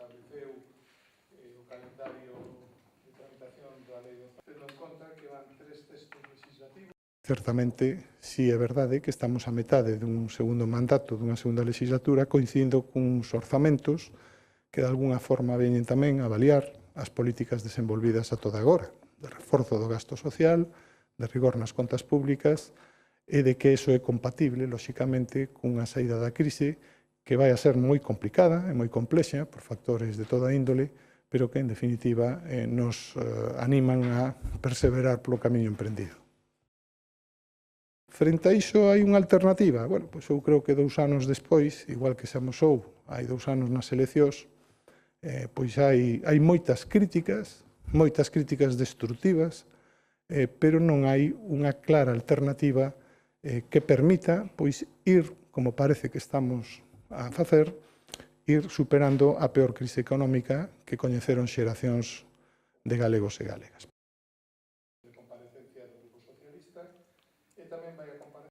estableceu o calendario de tramitación da lei do tendo en conta que van 3 textos legislativos. Certamente, si é verdade que estamos a metade dun segundo mandato, dunha segunda legislatura, coincidindo cuns orzamentos que de alguna forma veñen tamén a avaliar as políticas desenvolvidas a toda agora, de reforzo do gasto social, de rigor nas contas públicas e de que iso é compatible, lóxicamente, cunha saída da crise que vai a ser moi complicada e moi complexa por factores de toda índole, pero que, en definitiva, nos animan a perseverar polo camiño emprendido. Frente a iso, hai unha alternativa. Bueno, pois eu creo que 2 anos despois, igual que se amosou hai 2 anos nas eleccións, pois hai moitas críticas destructivas, pero non hai unha clara alternativa que permita pois ir, como parece que estamos a facer, ir superando a peor crise económica que coñeceron xeracións de galegos e galegas. De comparecencia do Grupo Socialista e tamén vai a comparecer